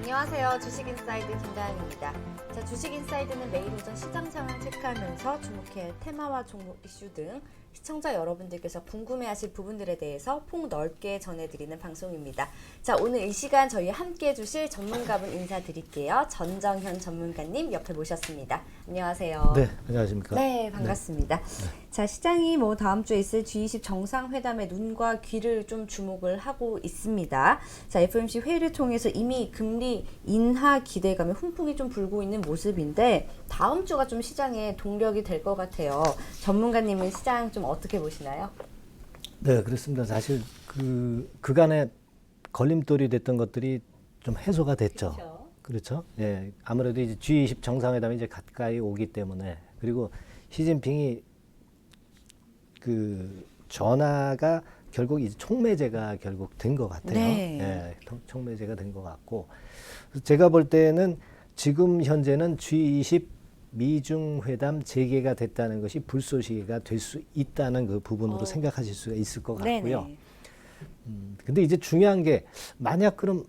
안녕하세요. 주식인사이드 김다은입니다. 자, 주식인사이드는 매일 오전 시장 상황 체크하면서 주목해야 할 테마와 종목 이슈 등 시청자 여러분들께서 궁금해하실 부분들에 대해서 폭넓게 전해드리는 방송입니다. 자, 오늘 이 시간 저희 함께 해주실 전문가분 인사드릴게요. 전정현 전문가님 옆에 모셨습니다. 안녕하세요. 네, 안녕하십니까. 네, 반갑습니다. 네. 자, 시장이 다음 주에 있을 G20 정상회담에 눈과 귀를 좀 주목을 하고 있습니다. 자, FOMC 회의를 통해서 이미 금리 인하 기대감에 훈풍이 좀 불고 있는 모습인데 다음 주가 좀 시장의 동력이 될 것 같아요. 전문가님은 시장 좀 어떻게 보시나요? 네, 그렇습니다. 사실 그간에 걸림돌이 됐던 것들이 좀 해소가 됐죠. 그렇죠. 예, 아무래도 이제 G20 정상회담이 이제 가까이 오기 때문에 그리고 시진핑이 전화가 결국 이제 총매제가 결국 된 것 같아요. 네. 예, 총매제가 된 것 같고 제가 볼 때는 지금 현재는 G20 미중 회담 재개가 됐다는 것이 불쏘시개가 될 수 있다는 그 부분으로 생각하실 수가 있을 것 같고요. 근데 이제 중요한 게 만약 그럼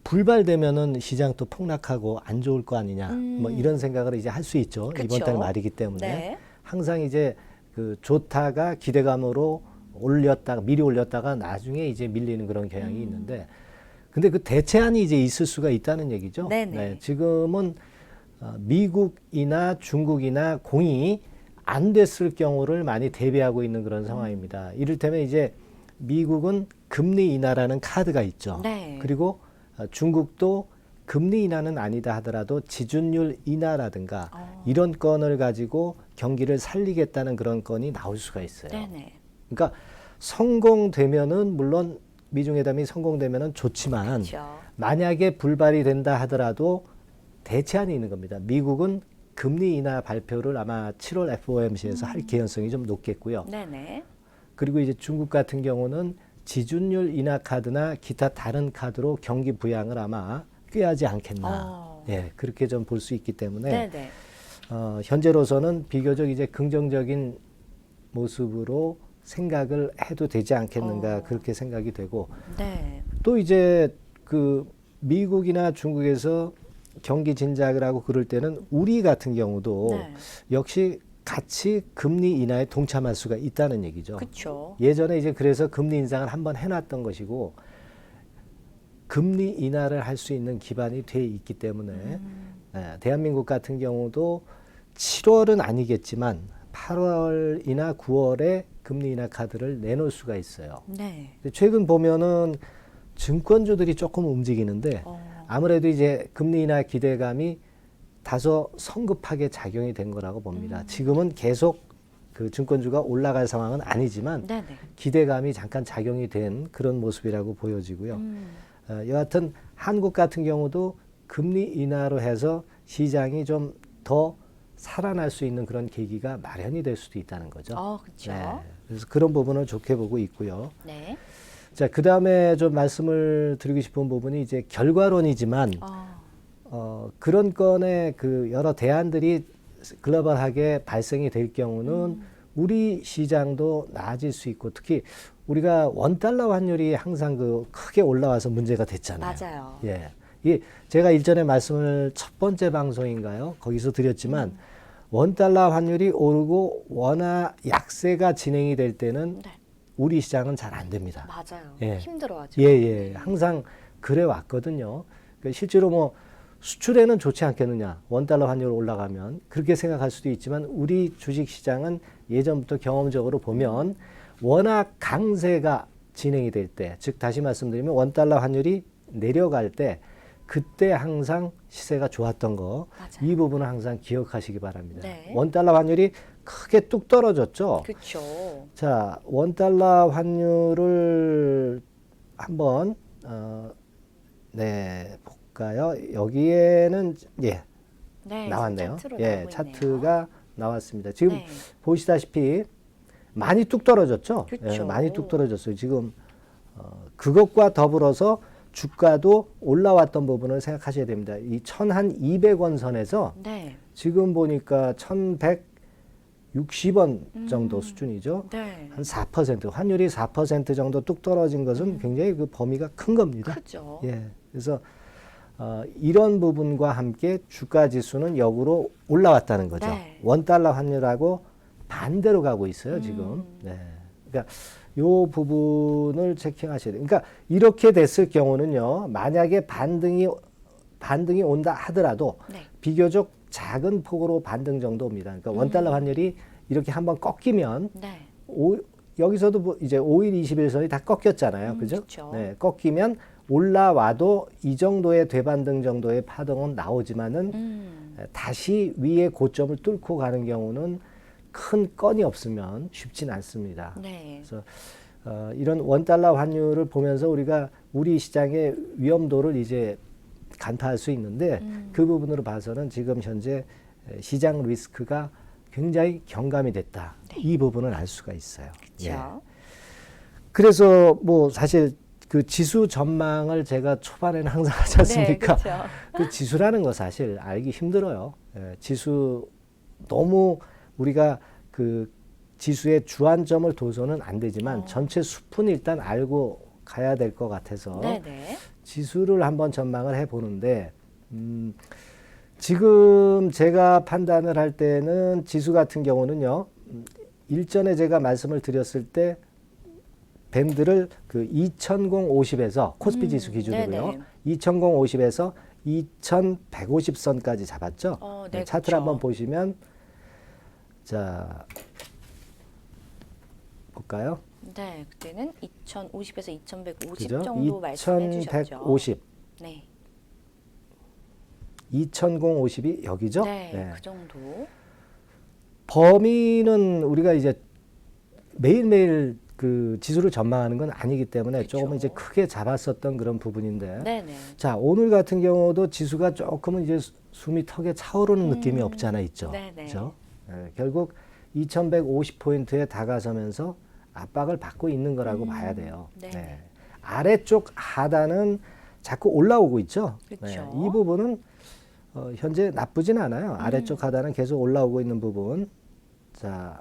불발되면은 시장 또 폭락하고 안 좋을 거 아니냐 뭐 이런 생각을 이제 할 수 있죠. 그쵸? 이번 달 말이기 때문에 네. 항상 이제 좋다가 기대감으로 미리 올렸다가 나중에 이제 밀리는 그런 경향이 있는데 근데 그 대체안이 이제 있을 수가 있다는 얘기죠. 네, 지금은 미국이나 중국이나 공이 안 됐을 경우를 많이 대비하고 있는 그런 상황입니다. 이를테면 이제 미국은 금리 인하라는 카드가 있죠. 네. 그리고 중국도 금리 인하는 아니다 하더라도 지준율 인하라든가 이런 건을 가지고 경기를 살리겠다는 그런 건이 나올 수가 있어요. 네네. 그러니까 성공되면은 물론 미중회담이 성공되면은 좋지만 그렇죠. 만약에 불발이 된다 하더라도 대체안이 있는 겁니다. 미국은 금리 인하 발표를 아마 7월 FOMC에서 할 개연성이 좀 높겠고요. 네네. 그리고 이제 중국 같은 경우는 지준율 인하 카드나 기타 다른 카드로 경기 부양을 아마 꾀하지 않겠나. 예, 그렇게 좀 볼 수 있기 때문에 네네. 현재로서는 비교적 이제 긍정적인 모습으로 생각을 해도 되지 않겠는가 그렇게 생각이 되고 네. 또 이제 미국이나 중국에서 경기 진작을 하고 그럴 때는 우리 같은 경우도 역시 같이 금리 인하에 동참할 수가 있다는 얘기죠. 그렇죠. 예전에 이제 그래서 금리 인상을 한번 해놨던 것이고 금리 인하를 할 수 있는 기반이 돼 있기 때문에 대한민국 같은 경우도 7월은 아니겠지만 8월이나 9월에 금리 인하 카드를 내놓을 수가 있어요. 네. 최근 보면은 증권주들이 조금 움직이는데 아무래도 이제 금리 인하 기대감이 다소 성급하게 작용이 된 거라고 봅니다. 지금은 계속 증권주가 올라갈 상황은 아니지만 네네. 기대감이 잠깐 작용이 된 그런 모습이라고 보여지고요. 여하튼 한국 같은 경우도 금리 인하로 해서 시장이 좀 더 살아날 수 있는 그런 계기가 마련이 될 수도 있다는 거죠. 그렇죠. 네, 그래서 그런 부분을 좋게 보고 있고요. 네. 자, 그 다음에 좀 말씀을 드리고 싶은 부분이 이제 결과론이지만 그런 건의 여러 대안들이 글로벌하게 발생이 될 경우는 우리 시장도 나아질 수 있고 특히 우리가 원달러 환율이 항상 크게 올라와서 문제가 됐잖아요. 맞아요. 예. 이게 제가 일전에 말씀을 첫 번째 방송인가요? 거기서 드렸지만 원달러 환율이 오르고 원화 약세가 진행이 될 때는 우리 시장은 잘 안 됩니다. 맞아요. 예. 힘들어하죠. 예. 항상 그래 왔거든요. 그러니까 실제로 수출에는 좋지 않겠느냐. 원달러 환율 올라가면 그렇게 생각할 수도 있지만 우리 주식 시장은 예전부터 경험적으로 보면 워낙 강세가 진행이 될 때, 즉 다시 말씀드리면 원달러 환율이 내려갈 때 그때 항상 시세가 좋았던 거, 이 부분은 항상 기억하시기 바랍니다. 네. 원달러 환율이 크게 뚝 떨어졌죠. 그렇죠. 자, 원달러 환율을 한번 볼까요? 여기에는 나왔네요. 차트가 나왔습니다. 지금 보시다시피 많이 뚝 떨어졌죠. 많이 뚝 떨어졌어요. 지금 그것과 더불어서 주가도 올라왔던 부분을 생각하셔야 됩니다. 이 1,200원 선에서 지금 보니까 1,160원 정도 수준이죠. 한 4%, 환율이 4% 정도 뚝 떨어진 것은 굉장히 범위가 큰 겁니다. 크죠. 예. 그래서 이런 부분과 함께 주가 지수는 역으로 올라왔다는 거죠. 네. 원달러 환율하고 반대로 가고 있어요, 지금. 네. 그러니까 요 부분을 체킹하셔야 돼요. 그러니까 이렇게 됐을 경우는요, 만약에 반등이 온다 하더라도 네. 비교적 작은 폭으로 반등 정도입니다. 그러니까 원달러 환율이 이렇게 한번 꺾이면 네. 여기서도 뭐 이제 5일, 20일선이 다 꺾였잖아요. 그죠? 그쵸. 네, 꺾이면 올라와도 이 정도의 되반등 정도의 파동은 나오지만은 다시 위에 고점을 뚫고 가는 경우는 큰 건이 없으면 쉽진 않습니다. 네. 그래서 이런 원달러 환율을 보면서 우리가 우리 시장의 위험도를 이제 간파할 수 있는데 그 부분으로 봐서는 지금 현재 시장 리스크가 굉장히 경감이 됐다. 네. 이 부분을 알 수가 있어요. 그렇죠. 예. 그래서 뭐 사실 그 지수 전망을 제가 초반에는 항상 하지 않습니까? 네, 그렇죠. 그 지수라는 거 사실 알기 힘들어요. 예, 지수 너무 우리가 그 지수의 주안점을 둬서는 안 되지만 전체 숲은 일단 알고 가야 될 것 같아서 네네. 지수를 한번 전망을 해보는데 지금 제가 판단을 할 때는 지수 같은 경우는요. 일전에 제가 말씀을 드렸을 때 밴드를 그 2050에서 코스피 지수 기준으로요. 네네. 2050에서 2150선까지 잡았죠. 네, 차트를 그렇죠. 한번 보시면 자 볼까요? 네, 그때는 2050에서 2150 그죠? 정도 말씀해 주셨죠. 2150, 네. 2050이 여기죠? 네, 그 정도. 범위는 우리가 이제 매일매일 그 지수를 전망하는 건 아니기 때문에 그쵸. 조금 이제 크게 잡았었던 그런 부분인데. 네네. 자, 오늘 같은 경우도 지수가 조금은 이제 숨이 턱에 차오르는 느낌이 없지 않아 있죠. 네네. 그렇죠? 결국 2150포인트에 다가서면서 압박을 받고 있는 거라고 봐야 돼요. 네네. 아래쪽 하단은 자꾸 올라오고 있죠. 그쵸. 이 부분은 현재 나쁘진 않아요. 아래쪽 하단은 계속 올라오고 있는 부분. 자,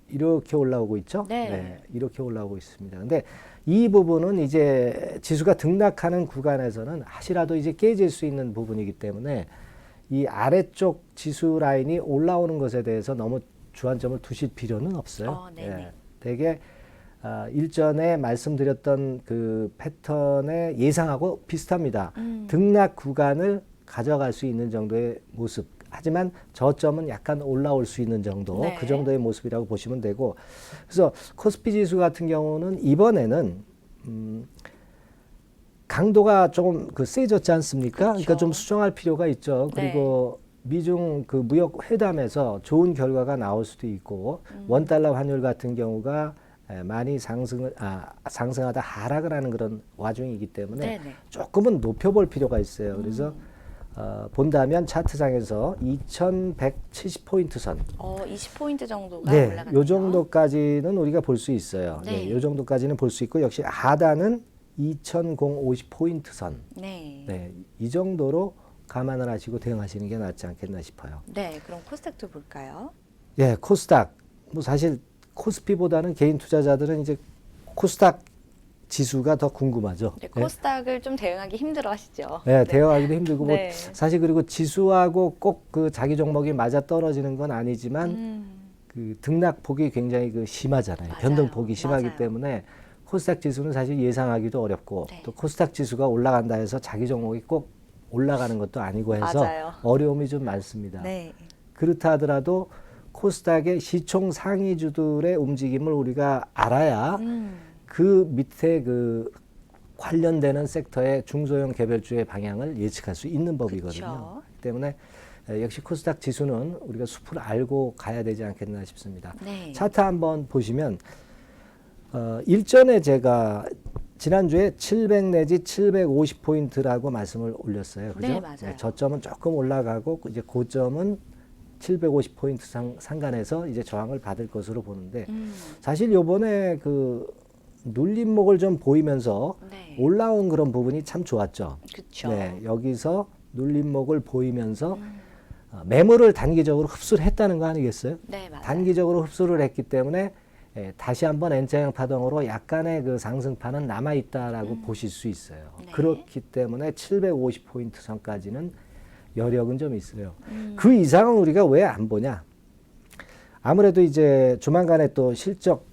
이렇게 올라오고 있죠. 네. 이렇게 올라오고 있습니다. 근데 이 부분은 이제 지수가 등락하는 구간에서는 하시라도 이제 깨질 수 있는 부분이기 때문에 이 아래쪽 지수 라인이 올라오는 것에 대해서 너무 주안점을 두실 필요는 없어요. 네네. 되게 일전에 말씀드렸던 그 패턴의 예상하고 비슷합니다. 등락 구간을 가져갈 수 있는 정도의 모습. 하지만 저점은 약간 올라올 수 있는 정도, 네. 그 정도의 모습이라고 보시면 되고, 그래서 코스피 지수 같은 경우는 이번에는 강도가 조금 그 세졌지 않습니까? 그렇죠. 그러니까 좀 수정할 필요가 있죠. 그리고 미중 그 무역 회담에서 좋은 결과가 나올 수도 있고, 원달러 환율 같은 경우가 많이 상승하다 하락을 하는 그런 와중이기 때문에 네네. 조금은 높여볼 필요가 있어요. 그래서 본다면 차트상에서 2170포인트 선. 20포인트 정도가 네, 올라갔네요. 요 정도까지는 우리가 볼 수 있어요. 네. 요 정도까지는 볼 수 있고, 역시 하단은 2050포인트 선. 네. 네, 이 정도로 감안을 하시고 대응하시는 게 낫지 않겠나 싶어요. 네, 그럼 코스닥도 볼까요? 예, 코스닥. 뭐 사실 코스피보다는 개인 투자자들은 이제 코스닥 지수가 더 궁금하죠. 네, 코스닥을 좀 대응하기 힘들어 하시죠. 네, 대응하기도 힘들고 네. 뭐 사실 그리고 지수하고 꼭 그 자기 종목이 맞아 떨어지는 건 아니지만 그 등락폭이 굉장히 그 심하잖아요. 맞아요. 변동폭이 심하기 맞아요. 때문에 코스닥 지수는 사실 예상하기도 어렵고 네. 또 코스닥 지수가 올라간다 해서 자기 종목이 꼭 올라가는 것도 아니고 해서 맞아요. 어려움이 좀 많습니다. 네. 그렇다 하더라도 코스닥의 시총 상위주들의 움직임을 우리가 알아야 그 밑에 그 관련되는 섹터의 중소형 개별주의 방향을 예측할 수 있는 법이거든요. 그쵸. 때문에 역시 코스닥 지수는 우리가 숲을 알고 가야 되지 않겠나 싶습니다. 네. 차트 한번 보시면 일전에 제가 지난주에 700 내지 750포인트라고 말씀을 올렸어요. 그죠? 네, 맞아요. 저점은 조금 올라가고 이제 고점은 750포인트 상간에서 이제 저항을 받을 것으로 보는데 사실 요번에 그 눌림목을 좀 보이면서 네. 올라온 그런 부분이 참 좋았죠. 그쵸. 네, 여기서 눌림목을 보이면서 매물을 단기적으로 흡수를 했다는 거 아니겠어요? 네, 맞아요. 단기적으로 흡수를 했기 때문에 다시 한번 N자형 파동으로 약간의 그 상승파는 남아 있다라고 보실 수 있어요. 네. 그렇기 때문에 750포인트 선까지는 여력은 좀 있어요. 그 이상은 우리가 왜 안 보냐? 아무래도 이제 조만간에 또 실적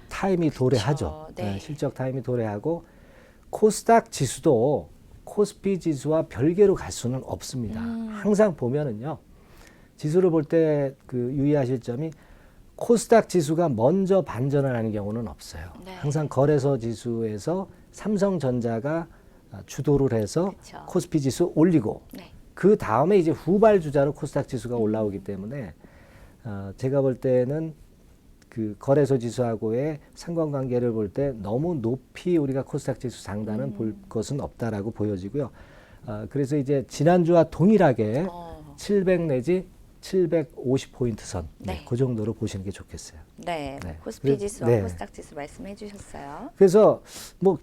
타임이 도래하죠. 네. 실적 타임이 도래하고 코스닥 지수도 코스피 지수와 별개로 갈 수는 없습니다. 항상 보면은요. 지수를 볼 때 그 유의하실 점이 코스닥 지수가 먼저 반전을 하는 경우는 없어요. 네. 항상 거래소 지수에서 삼성전자가 주도를 해서 그쵸. 코스피 지수 올리고 네. 그 다음에 이제 후발 주자로 코스닥 지수가 올라오기 때문에 제가 볼 때는 그 거래소 지수하고의 상관관계를 볼 때 너무 높이 우리가 코스닥 지수 상단은 볼 것은 없다라고 보여지고요. 그래서 이제 지난주와 동일하게 700 내지 750포인트 선, 네. 그 정도로 보시는 게 좋겠어요. 네. 네. 코스피 지수와 네. 코스닥 지수 말씀해 주셨어요. 그래서 뭐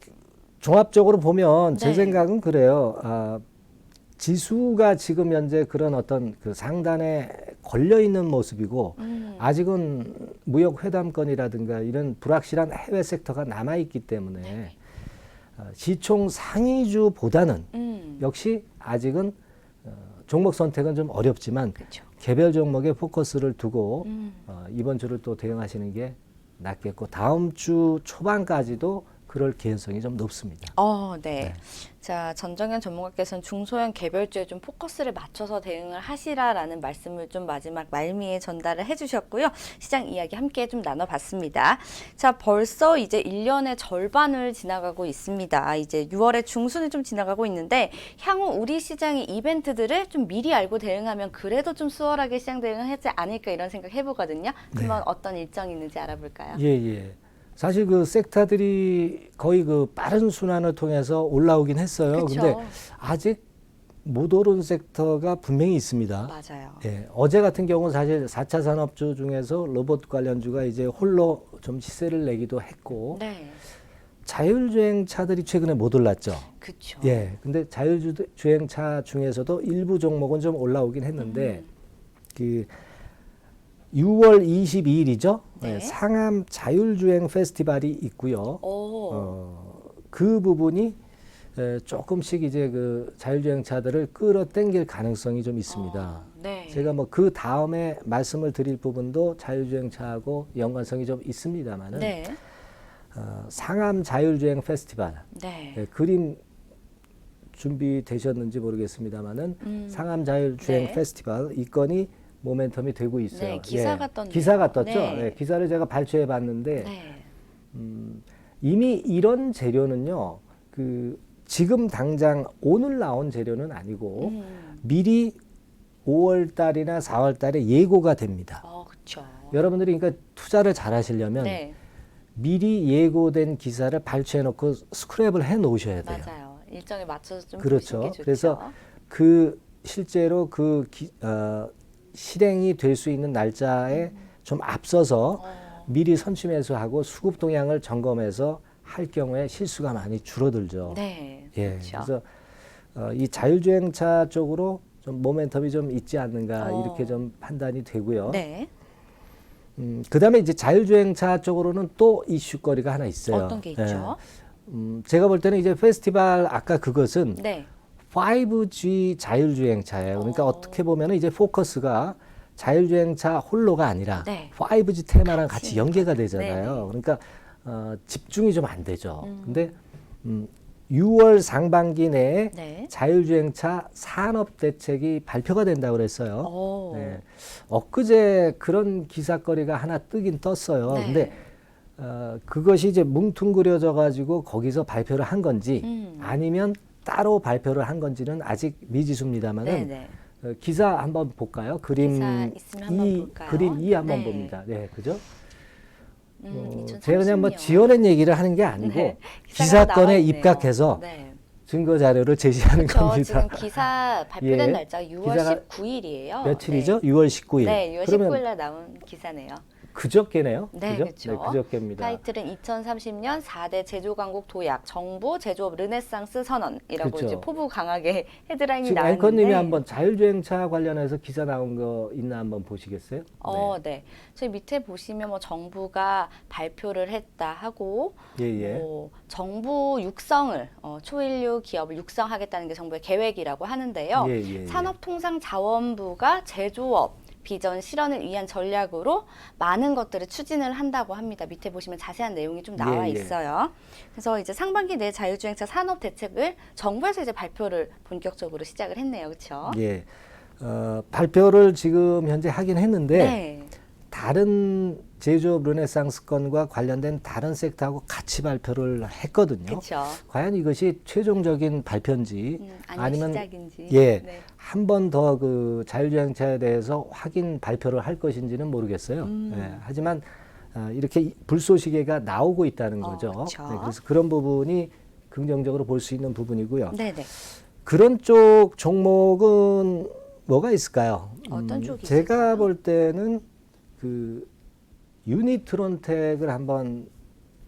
종합적으로 보면 제 네. 생각은 그래요. 지수가 지금 현재 그런 어떤 그 상단에 걸려 있는 모습이고 아직은 무역 회담권이라든가 이런 불확실한 해외 섹터가 남아 있기 때문에 시총 상위주보다는 역시 아직은 종목 선택은 좀 어렵지만 그렇죠. 개별 종목에 포커스를 두고 이번 주를 또 대응하시는 게 낫겠고 다음 주 초반까지도 그럴 개연성이 좀 높습니다. 네. 자, 전정현 전문가께서는 중소형 개별주에 좀 포커스를 맞춰서 대응을 하시라라는 말씀을 좀 마지막 말미에 전달을 해주셨고요. 시장 이야기 함께 좀 나눠봤습니다. 자, 벌써 이제 1년의 절반을 지나가고 있습니다. 이제 6월의 중순을 좀 지나가고 있는데 향후 우리 시장의 이벤트들을 좀 미리 알고 대응하면 그래도 좀 수월하게 시장 대응을 하지 않을까 이런 생각 해보거든요. 한번 어떤 일정이 있는지 알아볼까요? 예. 사실 그 섹터들이 거의 그 빠른 순환을 통해서 올라오긴 했어요. 그쵸. 근데 아직 못 오른 섹터가 분명히 있습니다. 맞아요. 예, 어제 같은 경우는 사실 4차 산업주 중에서 로봇 관련주가 이제 홀로 좀 시세를 내기도 했고 네. 자율주행차들이 최근에 못 올랐죠. 그렇죠. 예, 근데 자율주행차 중에서도 일부 종목은 좀 올라오긴 했는데 그 6월 22일이죠. 네. 상암 자율주행 페스티벌이 있고요. 그 부분이 조금씩 이제 그 자율주행차들을 끌어당길 가능성이 좀 있습니다. 네. 제가 뭐 그 다음에 말씀을 드릴 부분도 자율주행차하고 연관성이 좀 있습니다만은 네. 상암 자율주행 페스티벌 네. 그림 준비되셨는지 모르겠습니다만은 상암 자율주행 네. 페스티벌 이 건이 모멘텀이 되고 있어요. 네, 기사가 떴네요. 기사가 떴죠. 네. 네, 기사를 제가 발췌해 봤는데 네. 이미 이런 재료는요. 그 지금 당장 오늘 나온 재료는 아니고 미리 5월 달이나 4월 달에 예고가 됩니다. 그렇죠. 여러분들이 그러니까 투자를 잘 하시려면 네. 미리 예고된 기사를 발췌해 놓고 스크랩을 해 놓으셔야 돼요. 맞아요. 일정에 맞춰서 좀 그렇죠. 보시는 게 좋죠. 그래서 그 실제로 그 실행이 될 수 있는 날짜에 좀 앞서서 미리 선취 매수하고 수급 동향을 점검해서 할 경우에 실수가 많이 줄어들죠. 네. 예. 그렇죠. 그래서 이 자율주행차 쪽으로 좀 모멘텀이 좀 있지 않는가 이렇게 좀 판단이 되고요. 네. 그다음에 이제 자율주행차 쪽으로는 또 이슈거리가 하나 있어요. 어떤 게 있죠? 제가 볼 때는 이제 페스티벌 아까 그것은 네. 5G 자율주행차예요. 그러니까 어떻게 보면 이제 포커스가 자율주행차 홀로가 아니라 네. 5G 테마랑 같이 같이 연계가 되잖아요. 그러니까 집중이 좀 안 되죠. 근데 6월 상반기 내에 네. 자율주행차 산업 대책이 발표가 된다고 그랬어요. 네. 엊그제 그런 기사거리가 하나 뜨긴 떴어요. 네. 근데 그것이 이제 뭉뚱그려져 가지고 거기서 발표를 한 건지 아니면 따로 발표를 한 건지는 아직 미지수입니다만은 네. 기사 한번 볼까요? 그림 기사 있으면 한번 볼까요? 그림 2 한번 네. 봅니다. 네, 그죠? 2030 제가 그냥 뭐 년. 지어낸 얘기를 하는 게 아니고 네. 기사가 나와 기사건에 있네요. 입각해서 네. 증거 자료를 제시하는 저 겁니다. 지금 기사 발표된 예. 날짜가 6월 기사가 19일이에요. 며칠이죠? 6월 19일. 네, 6월 그러면 19일 날 나온 기사네요. 그저께네요. 네, 그죠? 그렇죠. 네, 그저께입니다. 타이틀은 2030년 4대 제조강국 도약, 정부 제조업 르네상스 선언이라고 그렇죠. 이제 포부 강하게 헤드라인이 지금 나왔는데. 앵커님이 한번 자율주행차 관련해서 기사 나온 거 있나 한번 보시겠어요? 네. 저희 밑에 보시면 뭐 정부가 발표를 했다 하고 예, 예. 뭐 정부 육성을 초일류 기업을 육성하겠다는 게 정부의 계획이라고 하는데요. 예, 예, 예. 산업통상자원부가 제조업 비전 실현을 위한 전략으로 많은 것들을 추진을 한다고 합니다. 밑에 보시면 자세한 내용이 좀 나와 예, 예. 있어요. 그래서 이제 상반기 내 자율주행차 산업 대책을 정부에서 이제 발표를 본격적으로 시작을 했네요. 그렇죠? 예. 발표를 지금 현재 하긴 했는데 네. 다른 제조업 르네상스 건과 관련된 다른 섹터하고 같이 발표를 했거든요. 그렇죠. 과연 이것이 최종적인 발표인지 아니면 시작인지. 예, 네. 한 번 더 그 자율주행차에 대해서 확인 발표를 할 것인지는 모르겠어요. 예, 하지만 이렇게 불쏘시개가 나오고 있다는 거죠. 그쵸. 네, 그래서 그런 부분이 긍정적으로 볼 수 있는 부분이고요. 네네. 그런 쪽 종목은 뭐가 있을까요? 어떤 쪽이 제가 있을까요? 볼 때는 그 유니트론텍을 한번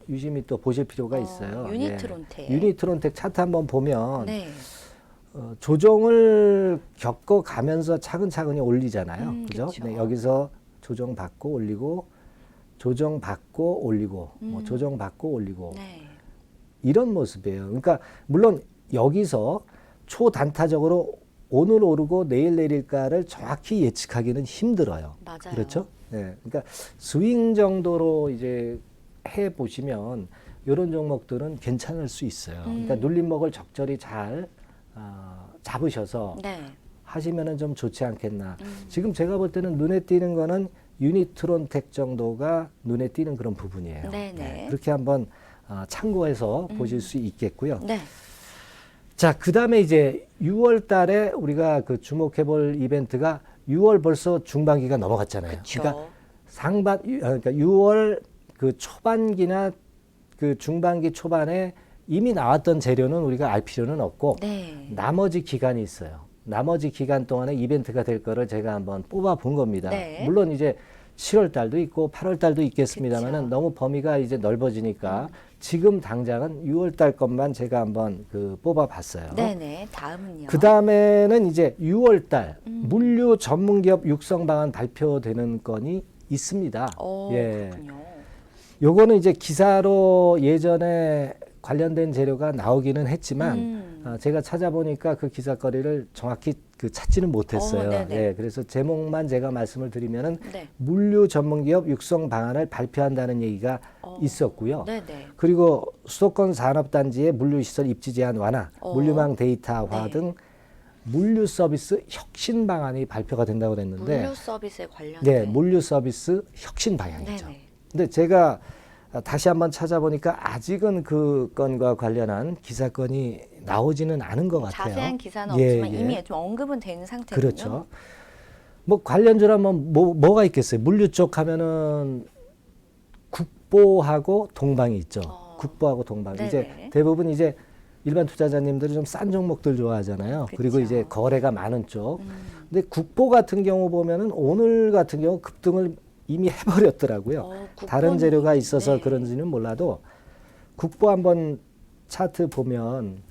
유심히 또 보실 필요가 있어요. 유니트론텍. 예. 유니트론텍 차트 한번 보면 네. 조정을 겪어가면서 차근차근히 올리잖아요. 그죠? 그쵸. 네, 여기서 조정받고 올리고 조정받고 올리고 뭐 조정받고 올리고 네. 이런 모습이에요. 그러니까 물론 여기서 초단타적으로 오늘 오르고 내일 내릴까를 정확히 예측하기는 힘들어요. 맞아요. 그렇죠? 네. 그러니까 스윙 정도로 이제 해 보시면 이런 종목들은 괜찮을 수 있어요. 그러니까 눌림목을 적절히 잘 잡으셔서 네. 하시면은 좀 좋지 않겠나. 지금 제가 볼 때는 눈에 띄는 거는 유니트론텍 정도가 눈에 띄는 그런 부분이에요. 네네. 네, 그렇게 한번 참고해서 보실 수 있겠고요. 네. 자, 그 다음에 이제 6월 달에 우리가 그 주목해 볼 이벤트가 6월 벌써 중반기가 넘어갔잖아요. 그쵸. 그러니까 그러니까 6월 그 초반기나 그 중반기 초반에 이미 나왔던 재료는 우리가 알 필요는 없고 네. 나머지 기간이 있어요. 나머지 기간 동안에 이벤트가 될 거를 제가 한번 뽑아 본 겁니다. 네. 물론 이제 7월 달도 있고 8월 달도 있겠습니다만은 그쵸. 너무 범위가 이제 넓어지니까 지금 당장은 6월 달 것만 제가 한번 그 뽑아 봤어요. 네네. 다음은요. 그 다음에는 이제 6월 달 물류 전문기업 육성 방안 발표되는 건이 있습니다. 그렇군요. 요거는 이제 기사로 예전에 관련된 재료가 나오기는 했지만 제가 찾아보니까 그 기사거리를 정확히 그 찾지는 못했어요. 네네. 예, 그래서 제목만 제가 말씀을 드리면은 네. 물류 전문기업 육성 방안을 발표한다는 얘기가 있었고요. 네네. 그리고 수도권 산업단지의 물류시설 입지 제한 완화, 물류망 데이터화 네. 등 물류 서비스 혁신 방안이 발표가 된다고 그랬는데 물류 서비스에 관련된. 네, 물류 서비스 혁신 방향이죠. 네네. 근데 제가 다시 한번 찾아보니까 아직은 그 건과 관련한 기사건이 나오지는 않은 것 같아요. 자세한 기사는 예, 없지만 예. 이미 좀 언급은 되는 상태군요. 그렇죠. 뭐 관련주라면 뭐가 있겠어요? 물류 쪽 하면은 국보하고 동방이 있죠. 국보하고 동방. 네네. 이제 대부분 이제 일반 투자자님들이 좀 싼 종목들 좋아하잖아요. 그쵸. 그리고 이제 거래가 많은 쪽. 근데 국보 같은 경우 보면은 오늘 같은 경우 급등을 이미 해버렸더라고요. 다른 국보는 재료가 있어서 네. 그런지는 몰라도 국보 한번 차트 보면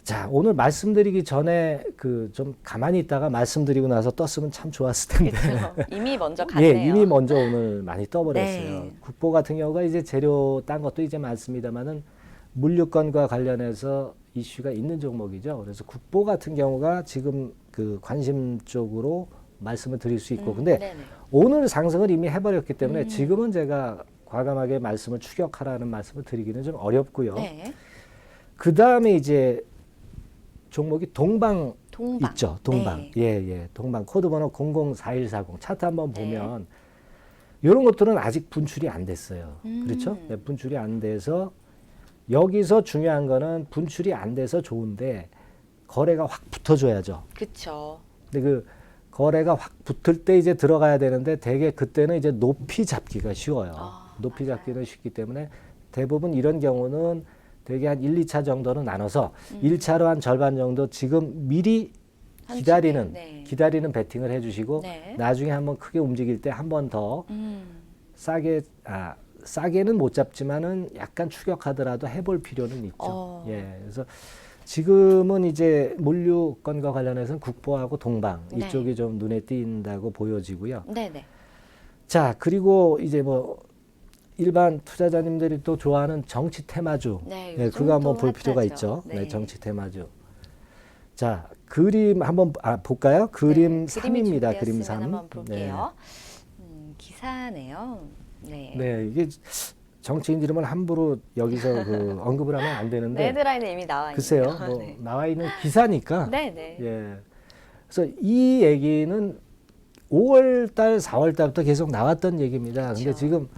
자 오늘 말씀드리기 전에 그 좀 가만히 있다가 말씀드리고 나서 떴으면 참 좋았을 텐데. 그렇죠. 이미 먼저 갔네요. 예, 이미 먼저 오늘 많이 떠버렸어요. 네. 국보 같은 경우가 이제 재료 딴 것도 이제 많습니다만은 물류건과 관련해서 이슈가 있는 종목이죠. 그래서 국보 같은 경우가 지금 그 관심 쪽으로 말씀을 드릴 수 있고, 근데 네네. 오늘 상승을 이미 해버렸기 때문에 지금은 제가 과감하게 말씀을 추격하라는 말씀을 드리기는 좀 어렵고요. 네. 그 다음에 이제 종목이 동방 동방. 있죠. 동방. 네. 예. 동방 코드번호 004140 차트 한번 네. 보면 이런 것들은 아직 분출이 안 됐어요. 그렇죠? 네, 분출이 안 돼서 여기서 중요한 거는 분출이 안 돼서 좋은데 거래가 확 붙어줘야죠. 그렇죠. 근데 그 거래가 확 붙을 때 이제 들어가야 되는데 대개 그때는 이제 높이 잡기가 쉬워요. 높이 맞아요. 잡기는 쉽기 때문에 대부분 이런 경우는 대개 한 1, 2차 정도는 나눠서 1차로 한 절반 정도 지금 미리 기다리는 네. 기다리는 베팅을 해주시고 네. 나중에 한번 크게 움직일 때 한 번 더 싸게는 못 잡지만은 약간 추격하더라도 해볼 필요는 있죠. 어. 그래서 지금은 이제 물류권과 관련해서는 국보하고 동방 네. 이쪽이 좀 눈에 띈다고 보여지고요. 네네. 자, 그리고 이제 뭐 일반 투자자님들이 또 좋아하는 정치 테마주. 네, 그거 한번 볼 요즘도 필요가 핫하죠. 있죠. 네. 정치 테마주. 자, 그림 한번 볼까요? 그림 네, 그림이 3입니다. 그림 준비되었으면 3. 한번 볼게요. 기사네요. 네. 네, 이게 정치인 이름을 함부로 여기서 그 언급을 하면 안 네, 되는데 헤드라인에 이미 나와 있네요. 글쎄요, 뭐 네. 나와 있는 기사니까. 네네. 예. 그래서 이 얘기는 5월 달, 4월 달부터 계속 나왔던 얘기입니다. 근데 그렇죠. 지금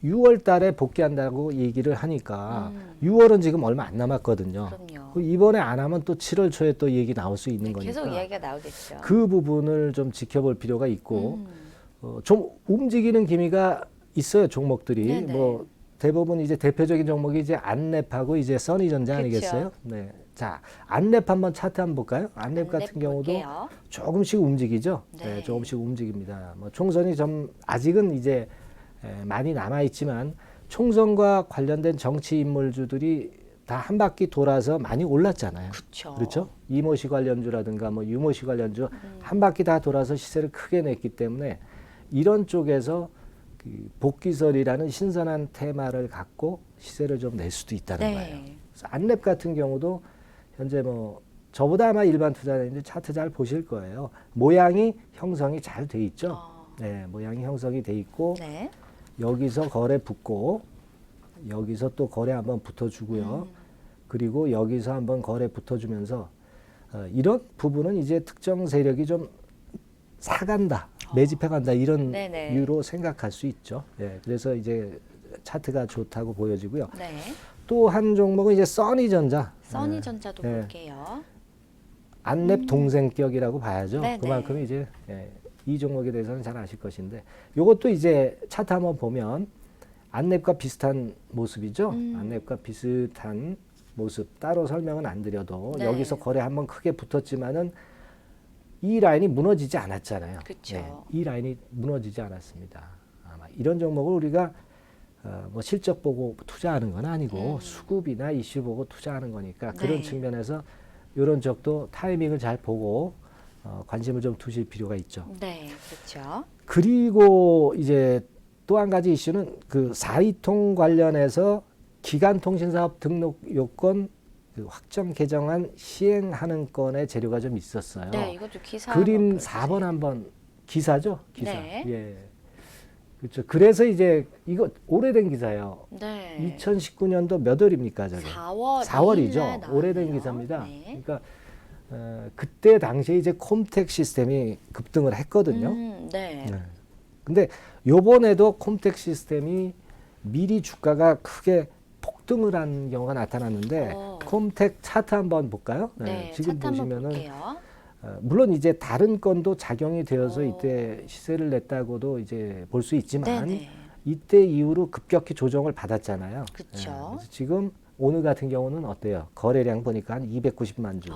6월 달에 복귀한다고 얘기를 하니까 6월은 지금 얼마 안 남았거든요. 그럼요. 그 이번에 안 하면 또 7월 초에 또 얘기 나올 수 있는 네, 거니까 계속 이야기가 나오겠죠. 그 부분을 좀 지켜볼 필요가 있고 음. 좀 움직이는 기미가 있어요, 종목들이. 네네. 뭐 대부분 이제 대표적인 종목이 이제 안랩하고 이제 써니전자 그쵸. 아니겠어요? 네. 자, 안랩 한번 차트 한번 볼까요? 안랩 같은 안랩 경우도 볼게요. 조금씩 움직이죠. 네. 조금씩 움직입니다. 뭐 총선이 좀 아직은 이제 많이 남아 있지만 총선과 관련된 정치 인물주들이 다 한 바퀴 돌아서 많이 올랐잖아요. 그쵸. 그렇죠? 이모시 관련주라든가 뭐 유모시 관련주 한 바퀴 다 돌아서 시세를 크게 냈기 때문에 이런 쪽에서 그 복귀설이라는 신선한 테마를 갖고 시세를 좀 낼 수도 있다는 네. 거예요. 그래서 안랩 같은 경우도 현재 뭐 저보다 아마 일반 투자자님들 차트 잘 보실 거예요. 모양이 형성이 잘 돼 있죠. 네, 모양이 형성이 돼 있고 네. 여기서 거래 붙고 여기서 또 거래 한번 붙어주고요. 그리고 여기서 한번 거래 붙어주면서 이런 부분은 이제 특정 세력이 좀 사간다, 매집해간다 이런 네네. 이유로 생각할 수 있죠. 예, 그래서 이제 차트가 좋다고 보여지고요. 네. 또 한 종목은 이제 써니전자. 써니전자도 예. 볼게요. 안랩 동생격이라고 봐야죠. 네네. 그만큼 이제 이 종목에 대해서는 잘 아실 것인데 이것도 이제 차트 한번 보면 안랩과 비슷한 모습이죠. 안랩과 비슷한 모습 따로 설명은 안 드려도 네. 여기서 거래 한번 크게 붙었지만은 이 라인이 무너지지 않았잖아요. 그쵸. 이 라인이 무너지지 않았습니다. 아마 이런 종목을 우리가 뭐 실적 보고 투자하는 건 아니고 수급이나 이슈 보고 투자하는 거니까 그런 네. 측면에서 이런 적도 타이밍을 잘 보고 관심을 좀 두실 필요가 있죠. 네, 그렇죠. 그리고 이제 또 한 가지 이슈는 그 4위통 관련해서 기간통신사업 등록 요건 그 확정 개정안 시행하는 건의 재료가 좀 있었어요. 네, 이것도 기사 그림 한번 4번 한번 기사죠? 기사. 네. 예. 그렇죠. 그래서 이제 이거 오래된 기사예요. 네. 2019년도 몇 월입니까, 저게? 4월 4월이죠. 오래된 기사입니다. 네. 그러니까 그때 당시에 이제 콤텍 시스템이 급등을 했거든요. 네. 네. 근데 요번에도 콤텍 시스템이 미리 주가가 크게 폭등을 한 경우가 나타났는데 콤텍 차트 한번 볼까요? 네, 지금 차트 한번 보시면은 볼게요. 물론 이제 다른 건도 작용이 되어서 이때 시세를 냈다고도 이제 볼 수 있지만 네네. 이때 이후로 급격히 조정을 받았잖아요. 그쵸. 그래서 지금 오늘 같은 경우는 어때요? 거래량 보니까 한 290만 주.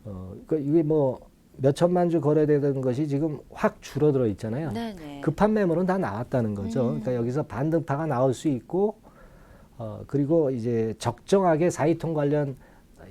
그러니까 이게 뭐 몇천만 주 거래되던 것이 지금 확 줄어들어 있잖아요. 네네. 급한 매물은 다 나왔다는 거죠. 그러니까 여기서 반등파가 나올 수 있고 그리고 이제 적정하게 4위통 관련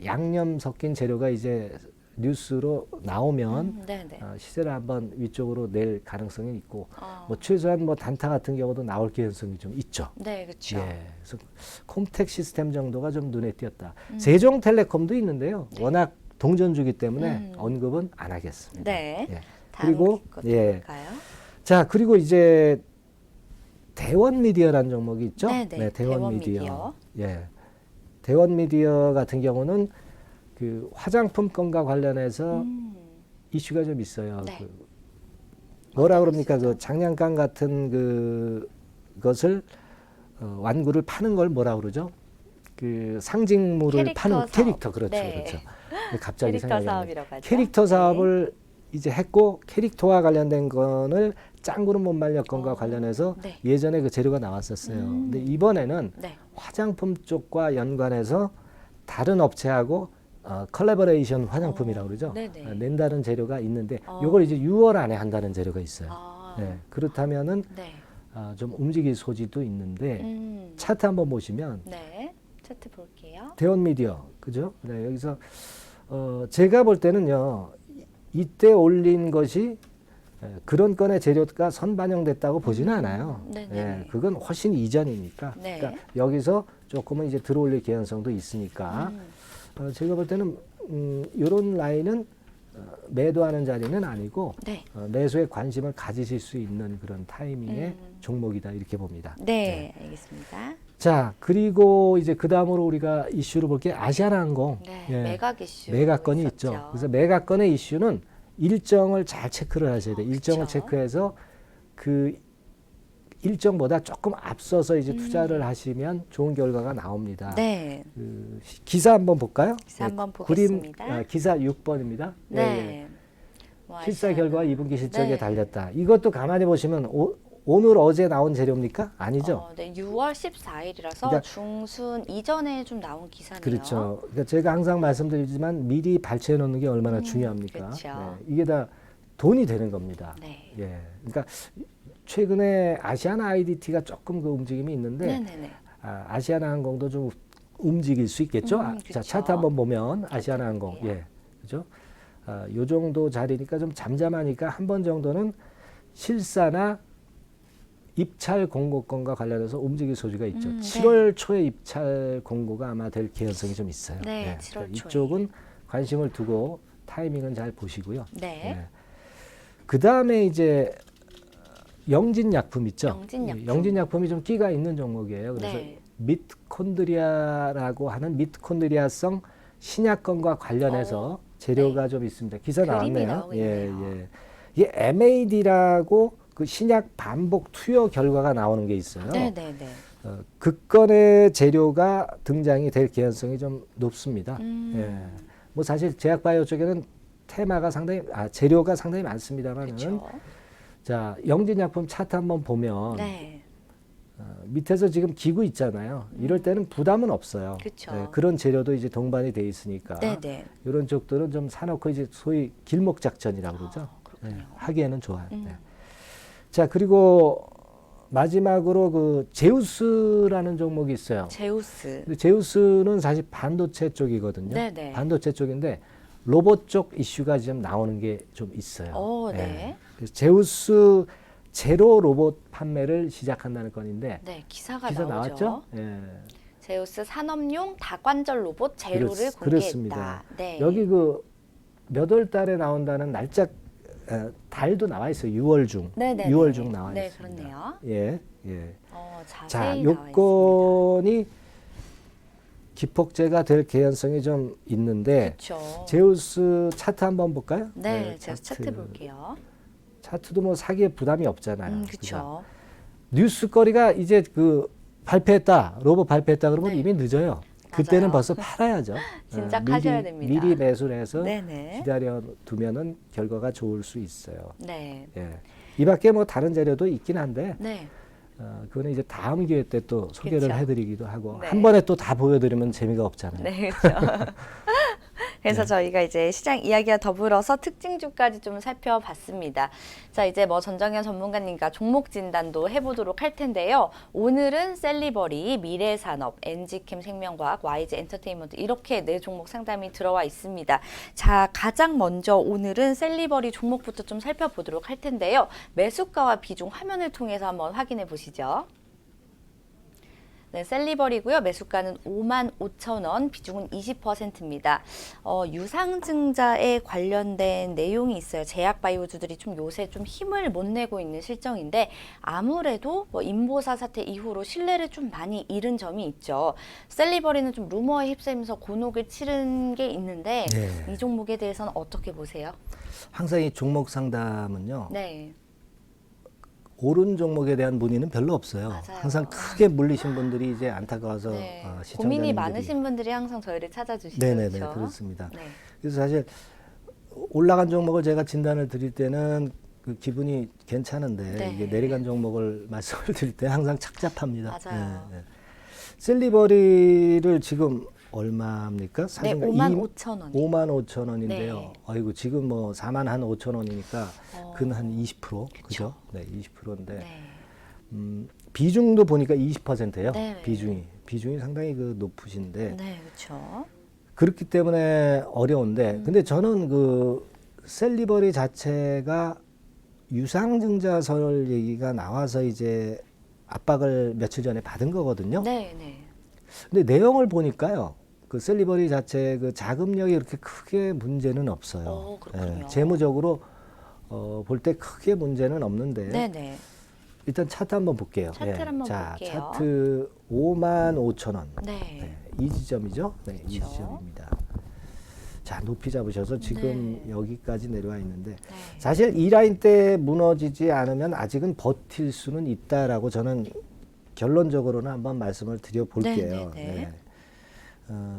양념 섞인 재료가 이제 뉴스로 나오면 네네. 시세를 한번 위쪽으로 낼 가능성이 있고 뭐 최소한 뭐 단타 같은 경우도 나올 가능성이 좀 있죠. 네, 그렇죠. 예, 그래서 콤텍 시스템 정도가 좀 눈에 띄었다. 세종텔레콤도 있는데요. 워낙 동전주기 때문에 언급은 안 하겠습니다. 네. 예. 다음 그리고 것도 예. 볼까요? 자, 그리고 이제 대원미디어라는 종목이 있죠. 네네. 대원미디어. 예. 대원미디어 같은 경우는 그 화장품 건과 관련해서 이슈가 좀 있어요. 네. 그 뭐라 그럽니까? 그 장난감 같은 그것을 완구를 파는 걸 뭐라 그러죠? 그 상징물을 캐릭터 파는 사업. 캐릭터 그렇죠, 네. 그렇죠. 갑자기 캐릭터 생각이 안 나요. 사업이라고 하죠. 캐릭터 네. 사업을 이제 했고 캐릭터와 관련된 거는 짱구는 못 말려 건과 관련해서 네. 예전에 그 재료가 나왔었어요. 근데 이번에는 네. 화장품 쪽과 연관해서 다른 업체하고 컬래버레이션 화장품이라고 그러죠. 네네. 낸다는 재료가 있는데 이걸 이제 6월 안에 한다는 재료가 있어요. 네, 그렇다면은 네. 좀 움직일 소지도 있는데 차트 한번 보시면 네, 차트 볼게요. 대원 미디어 그죠? 네, 여기서 제가 볼 때는요 이때 올린 것이 그런 건의 재료가 선반영됐다고 보지는 않아요. 네네. 그건 훨씬 이전이니까. 네. 그러니까 여기서 조금은 이제 들어올릴 개연성도 있으니까 제가 볼 때는 이런 라인은 매도하는 자리는 아니고 네. 매수에 관심을 가지실 수 있는 그런 타이밍의 종목이다 이렇게 봅니다. 네, 알겠습니다. 자 그리고 이제 그 다음으로 우리가 이슈를 볼 게 아시아나항공 네, 매각 이슈. 매각건이 있었죠. 있죠. 그래서 매각건의 이슈는 일정을 잘 체크를 하셔야 돼요. 일정을 그쵸. 체크해서 그 일정보다 조금 앞서서 이제 투자를 하시면 좋은 결과가 나옵니다. 네. 그 기사 한번 볼까요? 기사 한번 그림, 보겠습니다. 기사 6번입니다. 네. 뭐 실사 아시아나- 결과 2분기 실적에 네. 달렸다. 이것도 가만히 보시면 오늘 어제 나온 재료입니까? 아니죠. 네, 6월 14일이라서 그러니까- 중순 이전에 좀 나온 기사네요. 그렇죠. 그러니까 제가 항상 말씀드리지만 미리 발췌해 놓는 게 얼마나 중요합니까? 그렇죠. 이게 다 돈이 되는 겁니다. 네. 예. 그러니까 최근에 아시아나 IDT가 조금 그 움직임이 있는데 네네네. 아시아나항공도 좀 움직일 수 있겠죠. 자, 그쵸. 차트 한번 보면 아시아나항공, 볼게요. 예, 그죠? 요 정도 자리니까 좀 잠잠하니까 한 번 정도는 실사나 입찰 공고건과 관련해서 움직일 소지가 있죠. 네. 7월 초에 입찰 공고가 아마 될 개연성이 좀 있어요. 네, 예, 7월 그러니까 초에. 이쪽은 관심을 두고 타이밍은 잘 보시고요. 네. 그 다음에 이제 영진약품 있죠. 영진약품. 영진약품이 좀 끼가 있는 종목이에요. 그래서 네. 미토콘드리아라고 하는 미토콘드리아성 신약건과 관련해서 재료가 좀 있습니다. 기사 그림이 나왔네요. 나오고 있네요. 예. 이게 MAD라고 그 신약 반복 투여 결과가 나오는 게 있어요. 네네네. 그 건의 재료가 등장이 될 개연성이 좀 높습니다. 예. 뭐 사실 제약바이오 쪽에는 테마가 상당히 재료가 상당히 많습니다만은 그렇죠. 자 영진약품 차트 한번 보면 네. 밑에서 지금 기구 있잖아요. 이럴 때는 부담은 없어요. 그쵸. 그런 재료도 이제 동반이 돼 있으니까 네네. 이런 쪽들은 좀 사놓고 이제 소위 길목 작전이라고 그러죠. 그렇군요. 하기에는 좋아요. 네. 자 그리고 마지막으로 그 제우스라는 종목이 있어요. 제우스. 근데 제우스는 사실 반도체 쪽이거든요. 네네. 반도체 쪽인데 로봇 쪽 이슈가 지금 나오는 게 좀 있어요. 네. 그래서 제우스 제로 로봇 판매를 시작한다는 건인데 네, 기사가 기사 나오죠. 나왔죠? 예. 제우스 산업용 다관절 로봇 재료를 공개했다. 그렇습니다. 네. 여기 그 몇 월 달에 나온다는 날짜 달도 나와 있어요. 6월 중. 네네네. 6월 중 나와 네, 있습니다. 그렇네요. 예. 예. 자세히 자, 나와 있습니다. 요건이 기폭제가 될 개연성이 좀 있는데 그렇죠. 제우스 차트 한번 볼까요? 네, 제가 차트 볼게요. 차트도 뭐 사기에 부담이 없잖아요. 그죠? 그렇죠. 뉴스거리가 이제 그 발표했다, 로봇 발표했다 그러면 네. 이미 늦어요. 그때는 맞아요. 벌써 팔아야죠. 진작하셔야 됩니다. 미리 매수를 해서 네네. 기다려 두면은 결과가 좋을 수 있어요. 네. 예. 이 밖에 뭐 다른 재료도 있긴 한데 네. 그거는 이제 다음 기회 때 또 소개를 그쵸. 해드리기도 하고 네. 한 번에 또 다 보여드리면 재미가 없잖아요. 네, 그렇죠. 그래서 저희가 이제 시장 이야기와 더불어서 특징주까지 좀 살펴봤습니다. 자, 이제 뭐 전정현 전문가님과 종목 진단도 해보도록 할 텐데요. 오늘은 셀리버리, 미래산업, 엔지캠 생명과학, YG 엔터테인먼트 이렇게 네 종목 상담이 들어와 있습니다. 자, 가장 먼저 오늘은 셀리버리 종목부터 좀 살펴보도록 할 텐데요. 매수가와 비중 화면을 통해서 한번 확인해 보시죠. 네, 셀리버리고요. 매수가는 55,000원, 비중은 20%입니다. 유상증자에 관련된 내용이 있어요. 제약바이오주들이 좀 요새 좀 힘을 못 내고 있는 실정인데 아무래도 뭐 인보사 사태 이후로 신뢰를 좀 많이 잃은 점이 있죠. 셀리버리는 좀 루머에 휩싸이면서 곤혹을 치른 게 있는데 네. 이 종목에 대해서는 어떻게 보세요? 항상 이 종목 상담은요. 네, 오른 종목에 대한 문의는 별로 없어요. 맞아요. 항상 크게 물리신 분들이 이제 안타까워서 네. 시청자님들이 고민이 많으신 분들이 항상 저희를 찾아주시죠. 네네네 그렇죠? 그렇습니다. 네. 그래서 사실 올라간 종목을 제가 진단을 드릴 때는 그 기분이 괜찮은데 네. 이게 내려간 종목을 말씀을 드릴 때 항상 착잡합니다. 맞아요. 셀리버리를 지금 얼마입니까? 네, 사실 55,000원. 55,000원인데요. 네. 아이고 지금 뭐 4만 한 5천 원이니까 근 한 20% 그쵸. 그죠? 네, 20%인데 네. 비중도 보니까 20%예요. 네. 비중이 상당히 그 높으신데 네, 그렇죠. 그렇기 때문에 어려운데 근데 저는 그 셀리버리 자체가 유상증자설 얘기가 나와서 이제 압박을 며칠 전에 받은 거거든요. 네, 네. 근데 내용을 보니까요. 그 셀리버리 자체 그 자금력이 그렇게 크게 문제는 없어요. 그렇군요. 재무적으로 볼 때 크게 문제는 없는데 네, 네. 일단 차트 한번 볼게요. 차트를 한번 자, 볼게요. 차트 55,000원. 네. 이 지점이죠. 네, 이 그렇죠. 지점입니다. 자, 높이 잡으셔서 지금 네. 여기까지 내려와 있는데 네. 사실 이 라인 때 무너지지 않으면 아직은 버틸 수는 있다라고 저는 결론적으로는 한번 말씀을 드려볼게요. 네, 네, 네.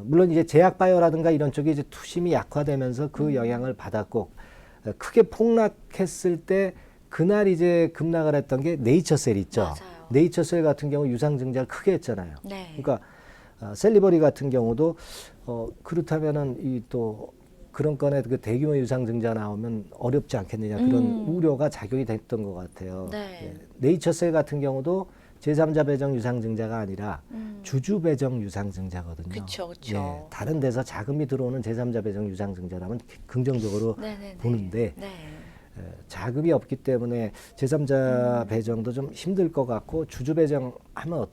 물론 이제 제약바이오라든가 이런 쪽이 이제 투심이 약화되면서 그 영향을 받았고 크게 폭락했을 때 그날 이제 급락을 했던 게 네이처셀 있죠. 맞아요. 네이처셀 같은 경우 유상증자를 크게 했잖아요. 네. 그러니까 셀리버리 같은 경우도 그렇다면은 이 또 그런 건에 그 대규모 유상증자 나오면 어렵지 않겠느냐 그런 우려가 작용이 됐던 것 같아요. 네. 네이처셀 같은 경우도 제3자 배정 유상증자가 아니라 주주 배정 유상증자거든요. 그쵸, 그쵸. 예, 다른 데서 자금이 들어오는 제3자 배정 유상증자라면 긍정적으로 네, 네, 네. 보는데 네. 자금이 없기 때문에 제3자 배정도 좀 힘들 것 같고 주주 배정하면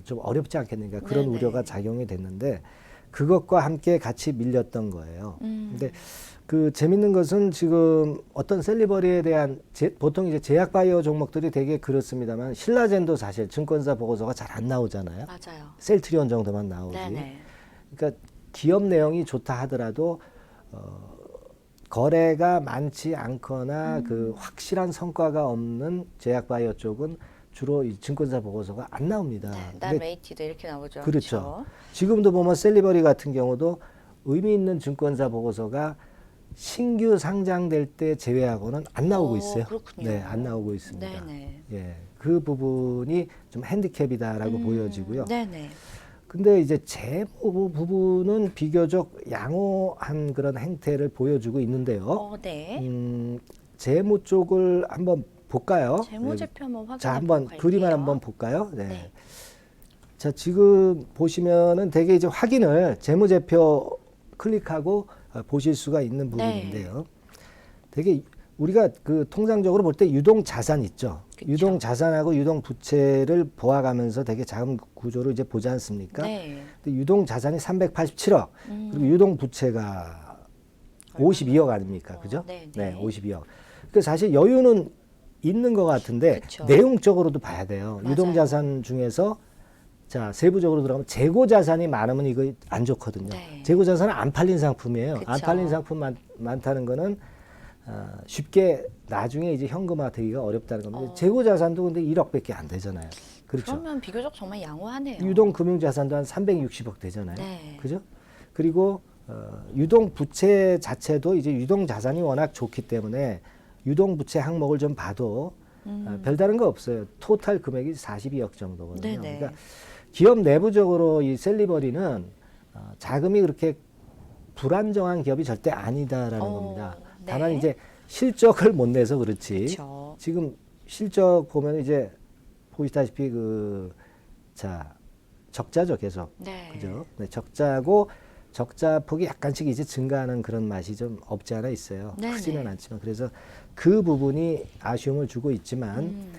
좀 어렵지 않겠는가 그런 네네. 우려가 작용이 됐는데 그것과 함께 같이 밀렸던 거예요. 근데 그 재밌는 것은 지금 어떤 셀리버리에 대한 보통 이제 제약 바이오 종목들이 되게 그렇습니다만 신라젠도 사실 증권사 보고서가 잘 안 나오잖아요. 맞아요. 셀트리온 정도만 나오지. 네네. 그러니까 기업 내용이 좋다 하더라도 거래가 많지 않거나 그 확실한 성과가 없는 제약 바이오 쪽은 주로 이 증권사 보고서가 안 나옵니다. 네, 근데 non-rated 이렇게 나오죠. 그렇죠. 지금도 보면 셀리버리 같은 경우도 의미 있는 증권사 보고서가 신규 상장될 때 제외하고는 안 나오고 있어요. 그렇군요. 네, 안 나오고 있습니다. 네네. 예, 그 부분이 좀 핸디캡이다라고 보여지고요. 네네. 근데 이제 재무 부분은 비교적 양호한 그런 행태를 보여주고 있는데요. 네. 재무 쪽을 한번 볼까요? 재무제표 한번 확인해 자, 한번 볼게요. 그림을 한번 볼까요? 네. 네. 자, 지금 보시면은 되게 이제 확인을 재무제표 클릭하고 보실 수가 있는 부분인데요. 되게 우리가 그 통상적으로 볼 때 유동 자산 있죠. 그쵸. 유동 자산하고 유동 부채를 보아가면서 되게 자금 구조를 이제 보지 않습니까? 네. 근데 유동 자산이 387억, 그리고 유동 부채가 52억 아닙니까? 그죠? 네, 네, 네. 52억. 그 사실 여유는 있는 것 같은데 그쵸. 내용적으로도 봐야 돼요. 맞아요. 유동 자산 중에서 자 세부적으로 들어가면 재고 자산이 많으면 이거 안 좋거든요. 네. 재고 자산은 안 팔린 상품이에요. 그쵸. 안 팔린 상품 많다는 거는 쉽게 나중에 이제 현금화 되기가 어렵다는 겁니다. 재고 자산도 근데 1억밖에 안 되잖아요. 그렇죠. 그러면 비교적 정말 양호하네요. 유동 금융 자산도 한 360억 되잖아요. 네. 그죠? 그리고 유동 부채 자체도 이제 유동 자산이 워낙 좋기 때문에 유동 부채 항목을 좀 봐도 별다른 거 없어요. 토탈 금액이 42억 정도거든요. 네네. 그러니까 기업 내부적으로 이 셀리버리는 자금이 그렇게 불안정한 기업이 절대 아니다라는 겁니다. 네. 다만 이제 실적을 못 내서 그렇지. 그쵸. 지금 실적 보면 이제 보시다시피 적자죠 계속. 네. 그죠? 네, 적자고 적자 폭이 약간씩 이제 증가하는 그런 맛이 좀 없지 않아 있어요. 네네. 크지는 않지만 그래서 그 부분이 아쉬움을 주고 있지만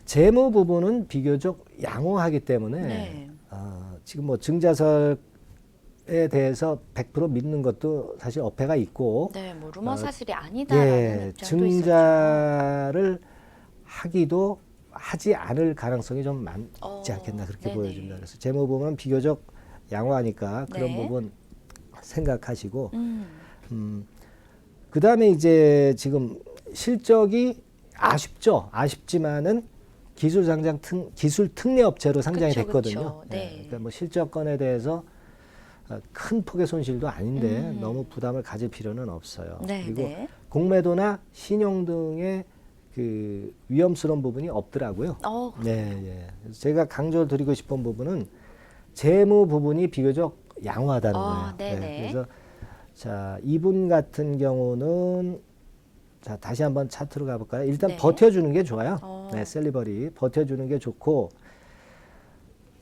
재무 부분은 비교적 양호하기 때문에 네. 지금 뭐 증자설에 대해서 100% 믿는 것도 사실 어폐가 있고 네, 뭐 루머 사실이 아니다라는 예, 입장도 있었죠. 증자를 하기도 하지 않을 가능성이 좀 많지 않겠나 그렇게 네네. 보여집니다. 그래서 재무 부분은 비교적 양호하니까 그런 네. 부분 생각하시고 그다음에 이제 지금 실적이 아쉽지만은 기술 특례 업체로 상장이 그쵸, 됐거든요. 그쵸. 네. 예, 그러니까 뭐 실적건에 대해서 큰 폭의 손실도 아닌데 너무 부담을 가질 필요는 없어요. 네, 그리고 네. 공매도나 신용 등의 그 위험스러운 부분이 없더라고요. 네, 예. 그래서 제가 강조드리고 싶은 부분은 재무 부분이 비교적 양호하다는 거예요. 네네. 그래서 자, 이분 같은 경우는 자, 다시 한번 차트로 가볼까요? 일단 네. 버텨주는 게 좋아요. 네, 셀리버리 버텨주는 게 좋고,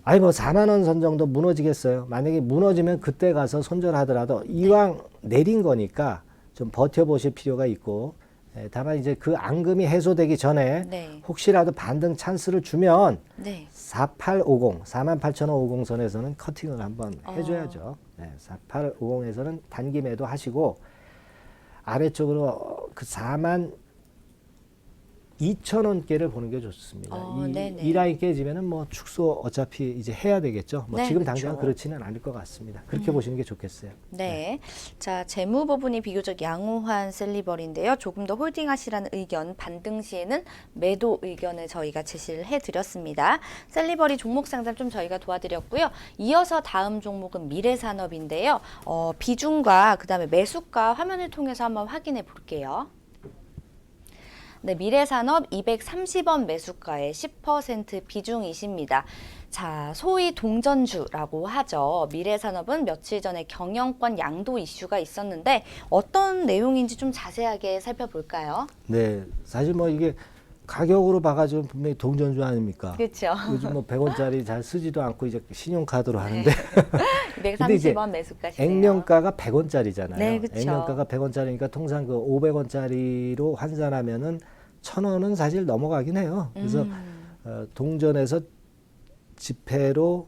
아니 뭐 4만 원 선 정도 무너지겠어요. 만약에 무너지면 그때 가서 손절하더라도 이왕 내린 거니까 좀 버텨보실 필요가 있고, 다만 이제 그 앙금이 해소되기 전에 네. 혹시라도 반등 찬스를 주면 네. 4850, 48,550 선에서는 커팅을 한번 해줘야죠. 4850에서는 단기 매도 하시고, 아래쪽으로 그 42,000원대를 보는 게 좋습니다. 네네. 이 라인 깨지면은 뭐 축소 어차피 이제 해야 되겠죠. 뭐 네, 지금 그렇죠. 당장 그렇지는 않을 것 같습니다. 그렇게 보시는 게 좋겠어요. 네. 자, 재무 부분이 비교적 양호한 셀리버리인데요. 조금 더 홀딩하시라는 의견, 반등 시에는 매도 의견을 저희가 제시를 해드렸습니다. 셀리버리 종목 상담 좀 저희가 도와드렸고요. 이어서 다음 종목은 미래산업인데요. 비중과 그다음에 매수가 화면을 통해서 한번 확인해 볼게요. 네, 미래산업 230원 매수가의 10% 비중이십니다. 자, 소위 동전주라고 하죠. 미래산업은 며칠 전에 경영권 양도 이슈가 있었는데 어떤 내용인지 좀 자세하게 살펴볼까요? 네, 사실 뭐 이게 가격으로 봐가지고 분명히 동전주 아닙니까? 그렇죠. 요즘 뭐 100원짜리 잘 쓰지도 않고 이제 신용카드로 하는데 근데 이제 230원 매수가시네요. 액면가가 100원짜리잖아요. 네, 그쵸. 액면가가 100원짜리니까 통상 그 500원짜리로 환산하면은 1,000원은 사실 넘어가긴 해요. 그래서 동전에서 지폐로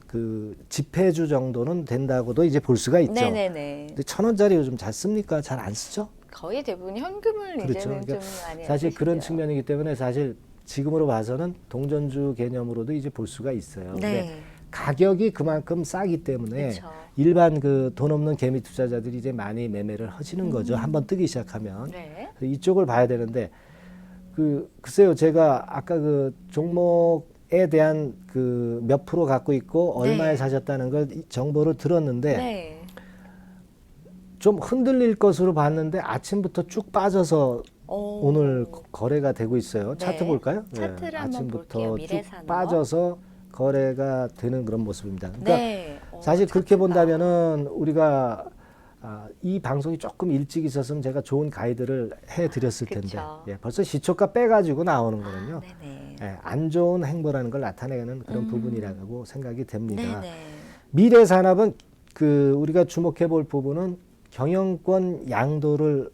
그 지폐주 정도는 된다고도 이제 볼 수가 있죠. 네네네. 근데 1,000원짜리 요즘 잘 씁니까? 잘 안 쓰죠? 거의 대부분 현금을 그렇죠. 이제는 그러니까 좀 많이 사실 그런 쓰시죠. 측면이기 때문에 사실 지금으로 봐서는 동전주 개념으로도 이제 볼 수가 있어요. 근데 네. 가격이 그만큼 싸기 때문에 그쵸. 일반 그 돈 없는 개미 투자자들이 이제 많이 매매를 하시는 거죠. 한번 뜨기 시작하면. 네. 이쪽을 봐야 되는데 글쎄요, 제가 아까 그 종목에 대한 그 몇 프로 갖고 있고 얼마에 네. 사셨다는 걸 정보를 들었는데 네. 좀 흔들릴 것으로 봤는데 아침부터 쭉 빠져서 오. 오늘 거래가 되고 있어요. 네. 차트 볼까요? 차트를 한번 볼게요. 아침부터 쭉 미래산업. 빠져서 거래가 되는 그런 모습입니다. 그러니까 네. 사실 그렇게 차트가. 본다면은 우리가 이 방송이 조금 일찍 있었으면 제가 좋은 가이드를 해드렸을 텐데 그쵸. 벌써 시초가 빼가지고 나오는 거는요. 네네. 안 좋은 행보라는 걸 나타내는 그런 부분이라고 생각이 됩니다. 네네. 미래산업은 우리가 주목해 볼 부분은 경영권 양도를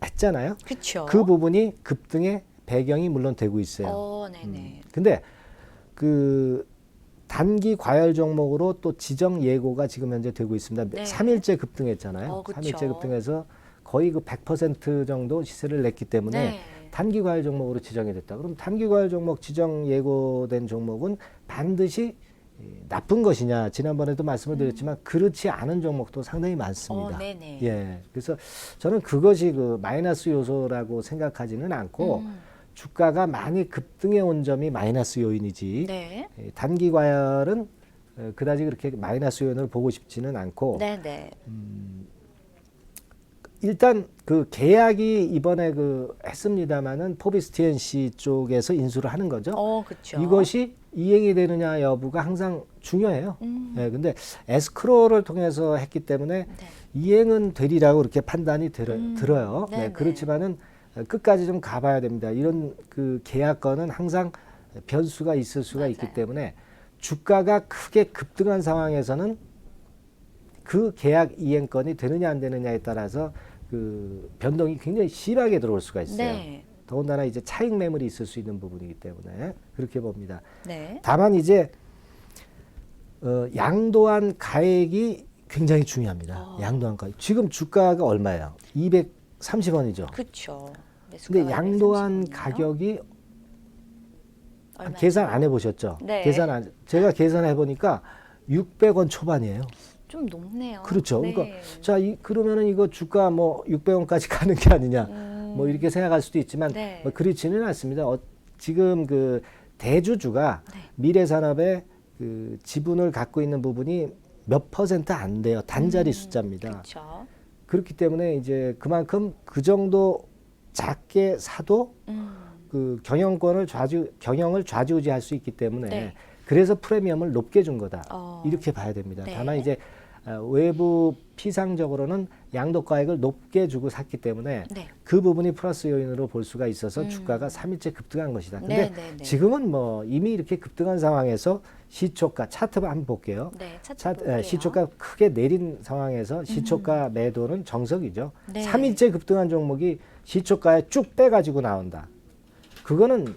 했잖아요. 그렇죠. 그 부분이 급등의 배경이 물론 되고 있어요. 네네. 근데 그 단기 과열 종목으로 또 지정 예고가 지금 현재 되고 있습니다. 네. 3일째 급등했잖아요. 그쵸. 3일째 급등해서 거의 그 100% 정도 시세를 냈기 때문에 네. 단기 과열 종목으로 지정이 됐다. 그럼 단기 과열 종목 지정 예고된 종목은 반드시 나쁜 것이냐? 지난번에도 말씀을 드렸지만 그렇지 않은 종목도 상당히 많습니다. 네네. 예. 그래서 저는 그것이 그 마이너스 요소라고 생각하지는 않고 주가가 많이 급등해 온 점이 마이너스 요인이지. 네. 단기 과열은 그다지 그렇게 마이너스 요인을 보고 싶지는 않고 네네. 일단 그 계약이 이번에 했습니다마는 포비스 TNC 쪽에서 인수를 하는 거죠. 그렇죠. 이것이 이행이 되느냐 여부가 항상 중요해요. 예, 근데 에스크로를 통해서 했기 때문에 네. 이행은 되리라고 그렇게 판단이 들어요. 네네. 네, 그렇지만은 끝까지 좀 가봐야 됩니다. 이런 그 계약건은 항상 변수가 있을 수가 맞아요. 있기 때문에 주가가 크게 급등한 상황에서는 그 계약 이행건이 되느냐 안 되느냐에 따라서 그 변동이 굉장히 심하게 들어올 수가 있어요. 네. 더군다나 이제 차익 매물이 있을 수 있는 부분이기 때문에 그렇게 봅니다. 네. 다만 이제 양도한 가액이 굉장히 중요합니다. 양도한 가액. 지금 주가가 얼마예요? 230원이죠. 그렇죠. 근데 양도한 가격이 계산 안 해보셨죠? 네. 제가 계산해 보니까 600원 초반이에요. 좀 높네요. 그렇죠. 네. 그러니까 그러면은 이거 주가 뭐 600원까지 가는 게 아니냐, 뭐 이렇게 생각할 수도 있지만 네. 뭐 그렇지는 않습니다. 지금 그 대주주가 네. 미래산업의 그 지분을 갖고 있는 부분이 몇 퍼센트 안 돼요. 단자리 숫자입니다. 그렇죠. 그렇기 때문에 이제 그만큼 그 정도 작게 사도 그 경영을 좌지우지할 수 있기 때문에 네. 그래서 프리미엄을 높게 준 거다. 어. 이렇게 봐야 됩니다. 네. 다만 이제 외부 피상적으로는 양도가액을 높게 주고 샀기 때문에 네. 그 부분이 플러스 요인으로 볼 수가 있어서 주가가 3일째 급등한 것이다. 근데 네. 지금은 뭐 이미 이렇게 급등한 상황에서 시초가 차트 한번 볼게요. 네, 볼게요. 시초가 크게 내린 상황에서 시초가 매도는 정석이죠. 네. 3일째 급등한 종목이 시초가에 쭉 빼가지고 나온다. 그거는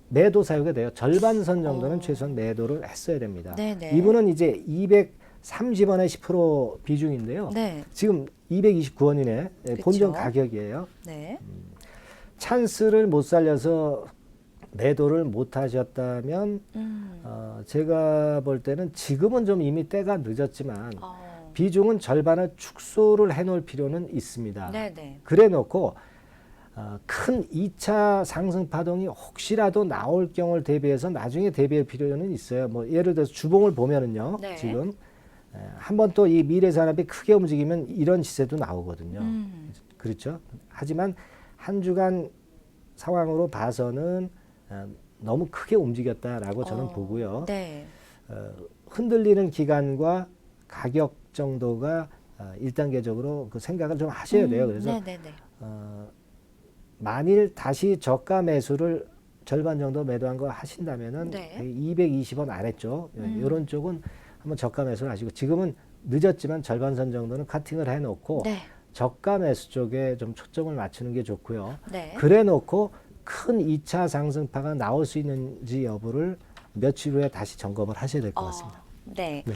매도 사유가 돼요. 절반선 정도는 최소한 매도를 했어야 됩니다. 네네. 이분은 이제 230원의 10% 비중인데요. 네. 지금 229원이네. 그쵸. 본전 가격이에요. 네. 찬스를 못 살려서 매도를 못 하셨다면 제가 볼 때는 지금은 좀 이미 때가 늦었지만 비중은 절반을 축소를 해놓을 필요는 있습니다. 네네. 그래 놓고 큰 2차 상승 파동이 혹시라도 나올 경우를 대비해서 나중에 대비할 필요는 있어요. 뭐 예를 들어서 주봉을 보면은요. 네. 지금 한번 또 이 미래산업이 크게 움직이면 이런 시세도 나오거든요. 그렇죠. 하지만 한 주간 상황으로 봐서는 너무 크게 움직였다라고 저는 보고요. 네. 흔들리는 기간과 가격 정도가 1단계적으로 그 생각을 좀 하셔야 돼요. 그래서 네네네. 만일 다시 저가 매수를 절반 정도 매도한 거 하신다면은 네. 220원 안 했죠. 이런 쪽은 한번 저가 매수를 하시고 지금은 늦었지만 절반선 정도는 카팅을 해놓고 네. 저가 매수 쪽에 좀 초점을 맞추는 게 좋고요. 네. 그래 놓고 큰 2차 상승파가 나올 수 있는지 여부를 며칠 후에 다시 점검을 하셔야 될 것 같습니다. 네. 네.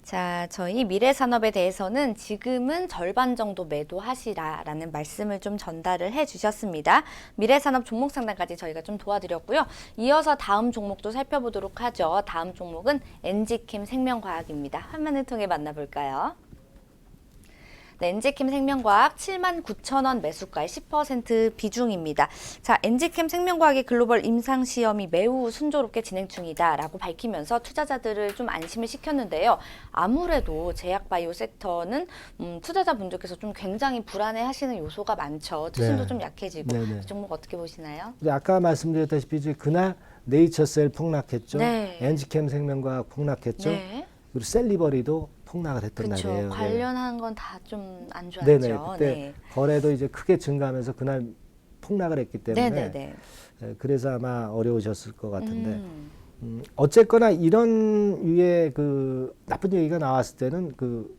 자, 저희 미래산업에 대해서는 지금은 절반 정도 매도하시라라는 말씀을 좀 전달을 해주셨습니다. 미래산업 종목 상담까지 저희가 좀 도와드렸고요. 이어서 다음 종목도 살펴보도록 하죠. 다음 종목은 엔지캠 생명과학입니다. 화면을 통해 만나볼까요? 네, 엔지캠 생명과학 79,000원 매수가의 10% 비중입니다. 자, 엔지캠 생명과학의 글로벌 임상 시험이 매우 순조롭게 진행 중이다라고 밝히면서 투자자들을 좀 안심을 시켰는데요. 아무래도 제약바이오 섹터는 투자자분들께서 좀 굉장히 불안해하시는 요소가 많죠. 투심도 네. 좀 약해지고 네네. 이 종목 어떻게 보시나요? 아까 말씀드렸다시피 이제 그날 네이처셀 폭락했죠. 네. 엔지캠 생명과학 폭락했죠. 네. 그리고 셀리버리도 폭락을 했던 그렇죠. 날이에요. 관련한 건 다 좀 안 좋았죠. 네네. 그때 거래도 이제 크게 증가하면서 그날 폭락을 했기 때문에 네네네. 그래서 아마 어려우셨을 것 같은데 어쨌거나 이런 유의 그 나쁜 얘기가 나왔을 때는 그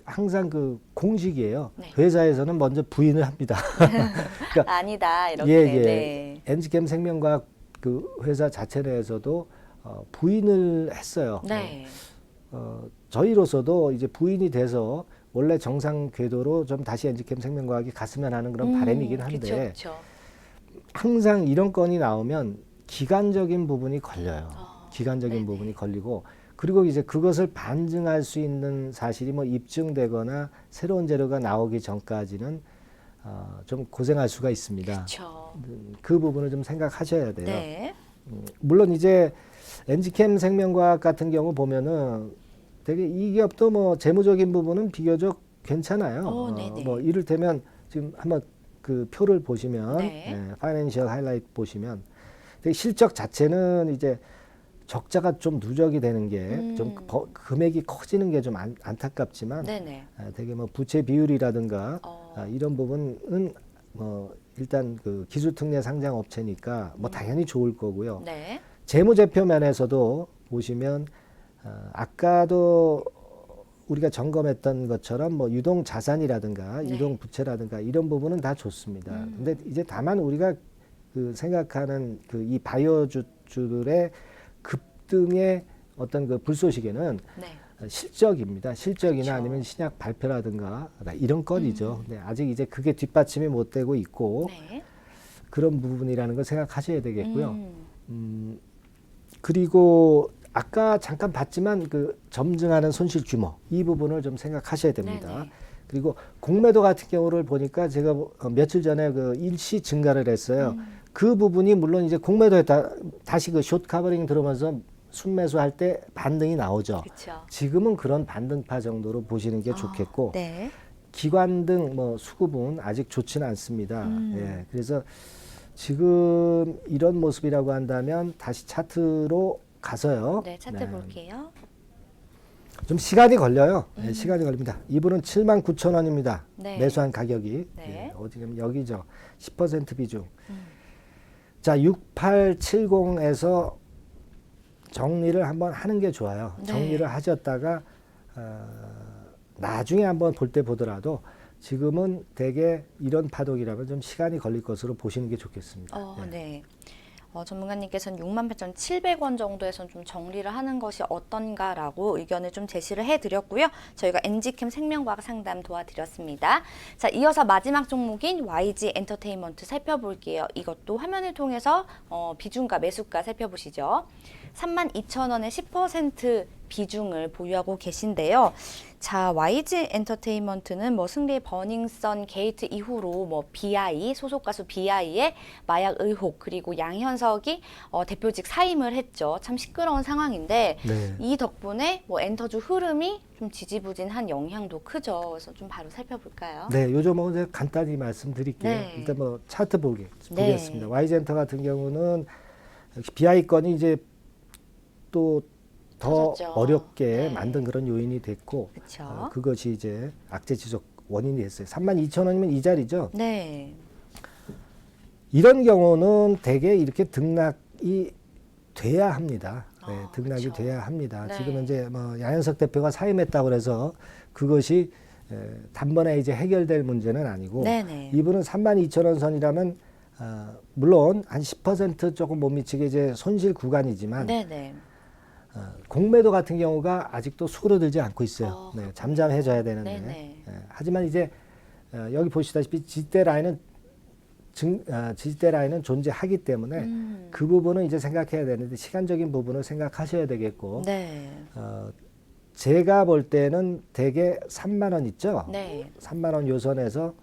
항상 그 공식이에요. 네. 회사에서는 먼저 부인을 합니다. 그러니까 아니다 이렇게. 예. 네. 엔지캠 생명과학 그 회사 자체 내에서도 부인을 했어요. 네. 저희로서도 이제 부인이 돼서 원래 정상 궤도로 좀 다시 엔지캠 생명과학이 갔으면 하는 그런 바람이긴 한데 그쵸. 항상 이런 건이 나오면 기간적인 부분이 걸려요. 기간적인 네네. 부분이 걸리고 그리고 이제 그것을 반증할 수 있는 사실이 뭐 입증되거나 새로운 재료가 나오기 전까지는 좀 고생할 수가 있습니다. 그렇죠. 그 부분을 좀 생각하셔야 돼요. 네. 물론 이제 엔지캠 생명과학 같은 경우 보면은 되게 이 기업도 뭐 재무적인 부분은 비교적 괜찮아요. 네네. 뭐 이를테면 지금 한번 그 표를 보시면 네. 파이낸셜 하이라이트 보시면 되게 실적 자체는 이제 적자가 좀 누적이 되는 게 좀 금액이 커지는 게 좀 안타깝지만 네네. 되게 뭐 부채 비율이라든가 이런 부분은 뭐 일단 그 기술특례 상장 업체니까 뭐 당연히 좋을 거고요. 네. 재무제표 면에서도 보시면 아까도 우리가 점검했던 것처럼 뭐 유동 자산이라든가 네. 유동 부채라든가 이런 부분은 다 좋습니다. 근데 이제 다만 우리가 그 생각하는 그 이 바이오주들의 급등의 어떤 그 불쏘시개는 네. 실적입니다. 실적이나 그렇죠. 아니면 신약 발표라든가 이런 건이죠. 근데 아직 이제 그게 뒷받침이 못 되고 있고 네. 그런 부분이라는 걸 생각하셔야 되겠고요. 그리고 아까 잠깐 봤지만 그 점증하는 손실 규모 이 부분을 좀 생각하셔야 됩니다. 네네. 그리고 공매도 같은 경우를 보니까 제가 며칠 전에 그 일시 증가를 했어요. 그 부분이 물론 이제 공매도했다 다시 그 숏 커버링 들어오면서 순매수할 때 반등이 나오죠. 그렇죠. 지금은 그런 반등파 정도로 보시는 게 좋겠고 네. 기관 등 뭐 수급은 아직 좋지는 않습니다. 예, 그래서 지금 이런 모습이라고 한다면 다시 차트로 가서요. 네, 차트 볼게요. 좀 시간이 걸려요. 네, 시간이 걸립니다. 이분은 79,000원입니다. 네. 매수한 가격이. 네. 지금 여기죠. 10% 비중. 자, 6870에서 정리를 한번 하는 게 좋아요. 네. 정리를 하셨다가 나중에 한번 볼 때 보더라도 지금은 대개 이런 파동이라면 좀 시간이 걸릴 것으로 보시는 게 좋겠습니다. 네. 전문가님께서는 68,700원 정도에선 좀 정리를 하는 것이 어떤가라고 의견을 좀 제시를 해드렸고요. 저희가 엔지캠 생명과학 상담 도와드렸습니다. 자, 이어서 마지막 종목인 YG 엔터테인먼트 살펴볼게요. 이것도 화면을 통해서 비중과 매수가 살펴보시죠. 32,000원의 10% 비중을 보유하고 계신데요. 자, YG 엔터테인먼트는 뭐 승리 버닝썬 게이트 이후로 뭐 BI 소속 가수 BI의 마약 의혹 그리고 양현석이 대표직 사임을 했죠. 참 시끄러운 상황인데 네. 이 덕분에 뭐 엔터주 흐름이 좀 지지부진한 영향도 크죠. 그래서 좀 바로 살펴볼까요? 네, 요 종목은 제가 간단히 말씀드릴게요. 네. 일단 뭐 차트 보겠습니다. 네. YG엔터 같은 경우는 역시 BI 건이 이제 또 더 터졌죠. 어렵게 네. 만든 그런 요인이 됐고 그렇죠. 그것이 이제 악재 지속 원인이 됐어요. 32,000원이면 이 자리죠. 네. 이런 경우는 대개 이렇게 등락이 돼야 합니다. 네, 등락이 그렇죠. 돼야 합니다. 네. 지금 이제 뭐 양현석 대표가 사임했다고 해서 그것이 단번에 이제 해결될 문제는 아니고 네네. 이분은 32,000원 선이라면 물론 한 10% 조금 못 미치게 이제 손실 구간이지만 네네. 공매도 같은 경우가 아직도 수그러들지 않고 있어요. 네, 잠잠해져야 되는데. 네네. 하지만 이제 여기 보시다시피 지지대 라인은 지지대 라인은 존재하기 때문에 그 부분은 이제 생각해야 되는데 시간적인 부분을 생각하셔야 되겠고 네. 제가 볼 때는 대개 3만 원 있죠. 네. 3만 원 요선에서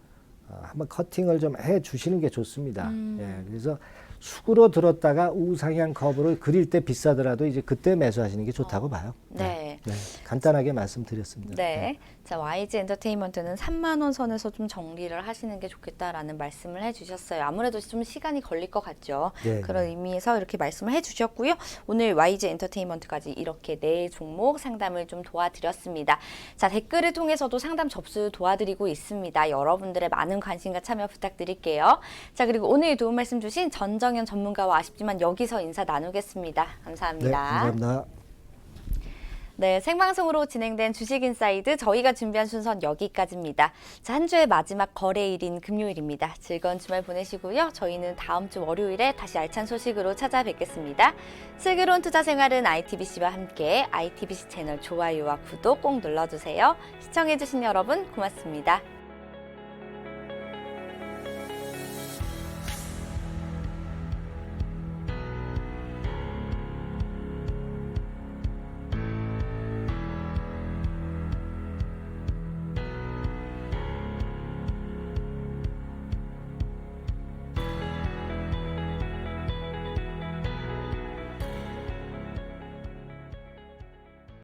한번 커팅을 좀 해 주시는 게 좋습니다. 예, 그래서 수그러 들었다가 우상향 커브를 그릴 때 비싸더라도 이제 그때 매수하시는 게 좋다고 봐요. 네. 네, 간단하게 말씀드렸습니다. 네. 자, YG 엔터테인먼트는 3만 원 선에서 좀 정리를 하시는 게 좋겠다라는 말씀을 해주셨어요. 아무래도 좀 시간이 걸릴 것 같죠. 네, 그런 의미에서 이렇게 말씀을 해주셨고요. 오늘 YG 엔터테인먼트까지 이렇게 네 종목 상담을 좀 도와드렸습니다. 자, 댓글을 통해서도 상담 접수 도와드리고 있습니다. 여러분들의 많은 관심과 참여 부탁드릴게요. 자, 그리고 오늘 도움 말씀 주신 전정현 전문가와 아쉽지만 여기서 인사 나누겠습니다. 감사합니다. 네, 감사합니다. 네, 생방송으로 진행된 주식인사이드 저희가 준비한 순서는 여기까지입니다. 자, 한 주의 마지막 거래일인 금요일입니다. 즐거운 주말 보내시고요. 저희는 다음 주 월요일에 다시 알찬 소식으로 찾아뵙겠습니다. 슬기로운 투자 생활은 ITBC와 함께 ITBC 채널 좋아요와 구독 꼭 눌러주세요. 시청해주신 여러분 고맙습니다.